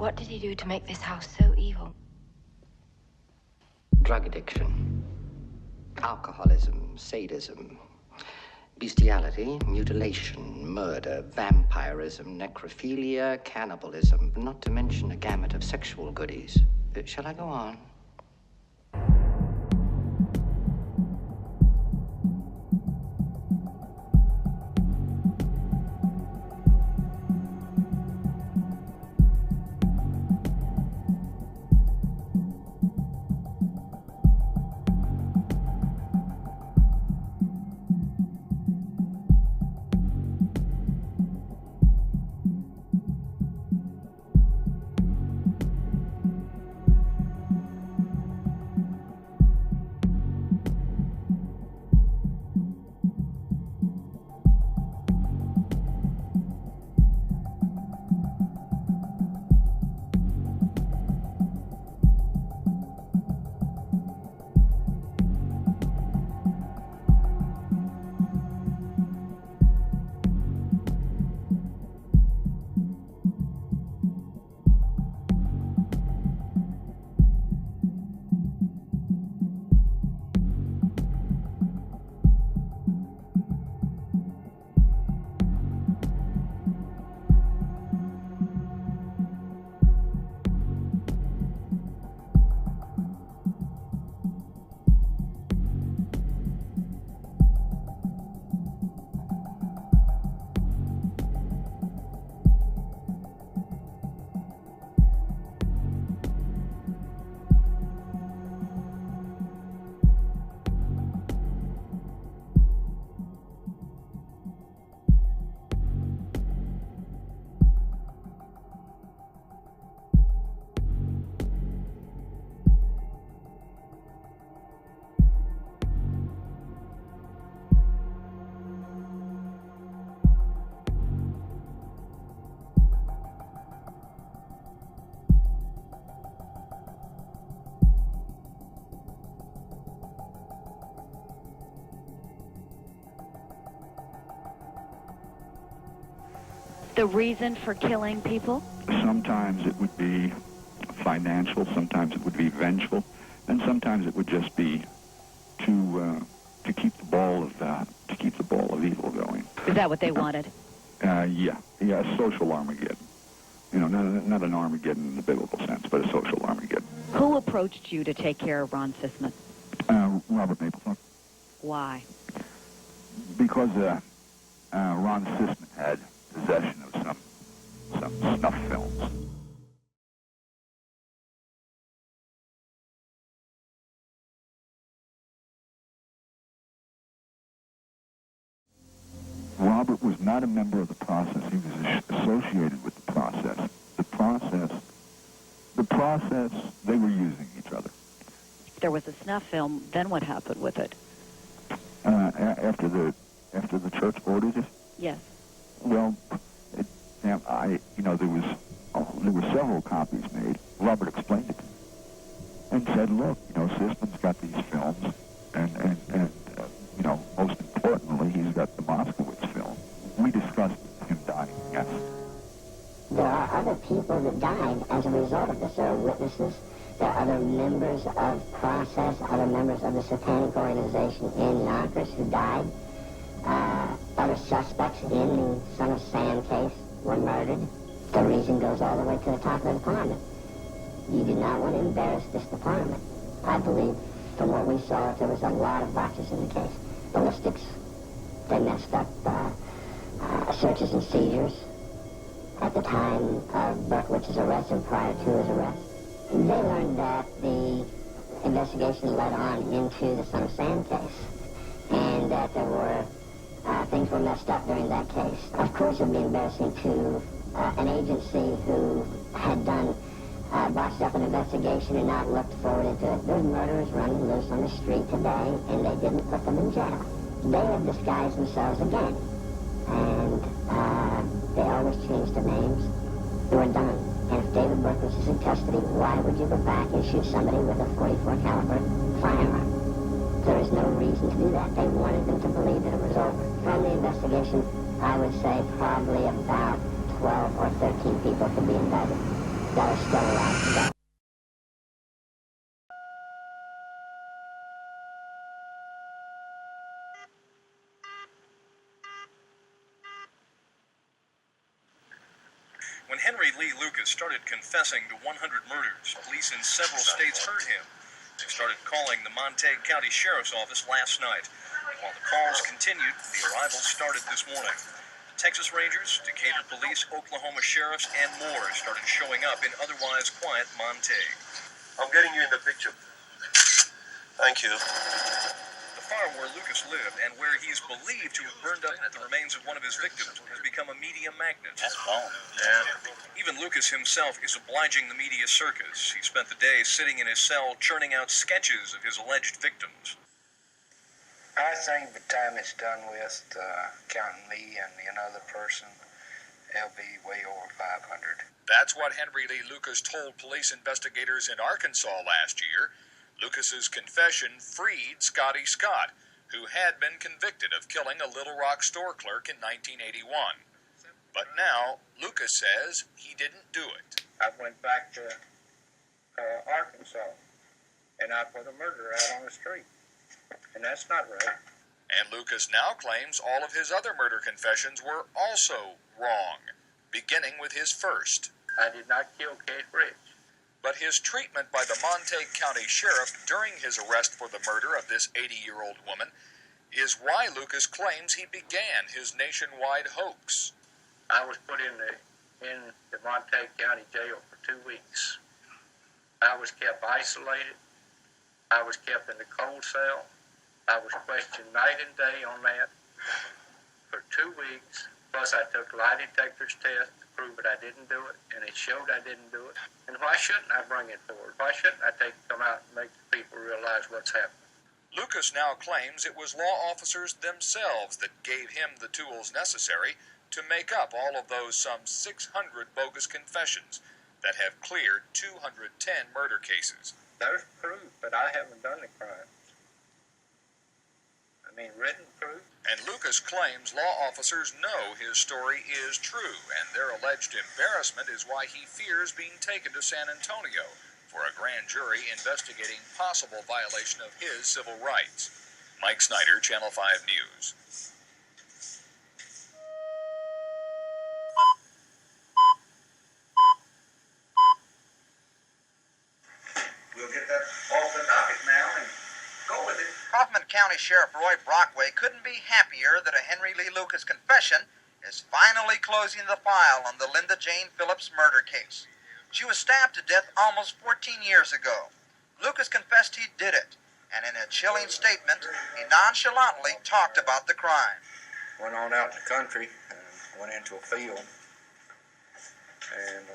What did he do to make this house so evil? Drug addiction, alcoholism, sadism, bestiality, mutilation, murder, vampirism, necrophilia, cannibalism, not to mention a gamut of sexual goodies. Shall I go on? The reason for killing people? Sometimes it would be financial, sometimes it would be vengeful, and sometimes it would just be to keep the ball of evil going. Is that what they wanted? Yeah, social Armageddon. You know, not an Armageddon in the biblical sense, but a social Armageddon. Who approached you to take care of Ron Sisman? Robert Mapplethorpe. Why? Because Ron Sisman had possession of some snuff films. Robert was not a member of the process. He was associated with the process. The process, they were using each other. If there was a snuff film, then what happened with it? After the church ordered it? Yes. Well, there were several copies made. Robert explained it and said, look, Sisman's got these films, and most importantly, he's got the Moskowitz film. We discussed him dying, yes. There are other people that died as a result of this. There are witnesses. There are other members of Process, other members of the Satanic organization in Yonkers who died. Other suspects in the Son of Sam case were murdered. The reason goes all the way to the top of the department. You do not want to embarrass this department. I believe, from what we saw, there was a lot of botches in the case. Ballistics, they messed up searches and seizures at the time of Berkowitz's arrest and prior to his arrest. They learned that the investigation led on into the Son of Sam case, and that there were things were messed up during that case. Of course, it would be embarrassing to an agency who had done botched up an investigation and not looked forward into it. There's murderers running loose on the street today, and they didn't put them in jail. They have disguised themselves again, and they always change their names. They were done. And if David Berkowitz is in custody, why would you go back and shoot somebody with a .44 caliber firearm? There is no reason to do that. They wanted them to believe that it was over. From the investigation, I would say probably about 12 or 13 people could be indicted. that are still alive today. When Henry Lee Lucas started confessing to 100 murders, police in several states heard him. They started calling the Montague County Sheriff's Office last night. While the calls continued, the arrivals started this morning. The Texas Rangers, Decatur Police, Oklahoma Sheriffs, and more started showing up in otherwise quiet Montague. I'm getting you in the picture. Thank you. The farm where Lucas lived and where he's believed to have burned up the remains of one of his victims has become a media magnet. That's bone. Yeah. Even Lucas himself is obliging the media circus. He spent the day sitting in his cell churning out sketches of his alleged victims. I think the time it's done with, counting me and another person, it'll be way over 500. That's what Henry Lee Lucas told police investigators in Arkansas last year. Lucas's confession freed Scotty Scott, who had been convicted of killing a Little Rock store clerk in 1981. But now, Lucas says he didn't do it. I went back to Arkansas, and I put a murderer out on the street, and that's not right. And Lucas now claims all of his other murder confessions were also wrong, beginning with his first. I did not kill Kate Rich. But his treatment by the Montague County Sheriff during his arrest for the murder of this 80-year-old woman is why Lucas claims he began his nationwide hoax. I was put in the Montague County Jail for 2 weeks. I was kept isolated. I was kept in the cold cell. I was questioned night and day on that for 2 weeks. Plus, I took lie detector's test to prove that I didn't do it, and it showed I didn't do it. And why shouldn't I bring it forward? Why shouldn't I come out and make the people realize what's happening? Lucas now claims it was law officers themselves that gave him the tools necessary to make up all of those some 600 bogus confessions that have cleared 210 murder cases. There's proof, but I haven't done the crime. I mean, written proof. And Lucas claims law officers know his story is true, and their alleged embarrassment is why he fears being taken to San Antonio for a grand jury investigating possible violation of his civil rights. Mike Snyder, Channel 5 News. We'll get that off the docket now and go with it. Kaufman County Sheriff Roy Brockway couldn't be happier that a Henry Lee Lucas confession is finally closing the file on the Linda Jane Phillips murder case. She was stabbed to death almost 14 years ago. Lucas confessed he did it, and in a chilling statement, he nonchalantly talked about the crime. Went on out in the country and went into a field, and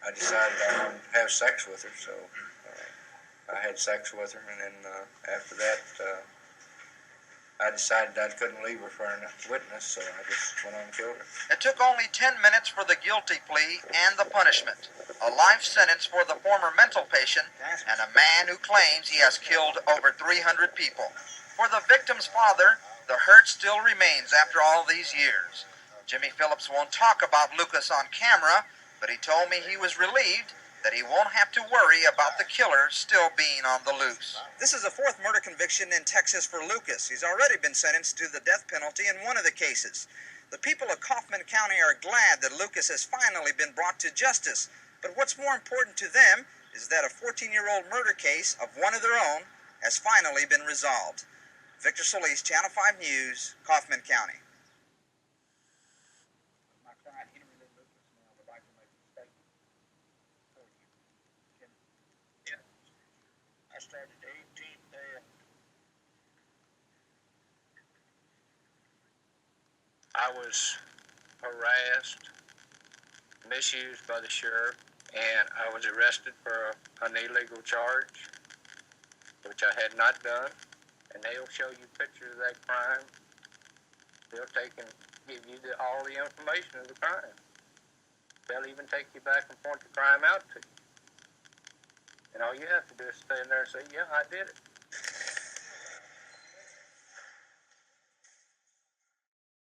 I decided I wanted to have sex with her, so I had sex with her, and then after that, I decided I couldn't leave her for a witness, so I just went on and killed her. It took only 10 minutes for the guilty plea and the punishment, a life sentence for the former mental patient and a man who claims he has killed over 300 people. For the victim's father, the hurt still remains after all these years. Jimmy Phillips won't talk about Lucas on camera, but he told me he was relieved that he won't have to worry about the killer still being on the loose. This is the fourth murder conviction in Texas for Lucas. He's already been sentenced to the death penalty in one of the cases. The people of Kaufman County are glad that Lucas has finally been brought to justice. But what's more important to them is that a 14-year-old murder case of one of their own has finally been resolved. Victor Solis, Channel 5 News, Kaufman County. Started the 18th day. I was harassed, misused by the sheriff, and I was arrested for an illegal charge, which I had not done. And they'll show you pictures of that crime. They'll take and give you all the information of the crime. They'll even take you back and point the crime out to you. And all you have to do is stand there and say, yeah, I did it.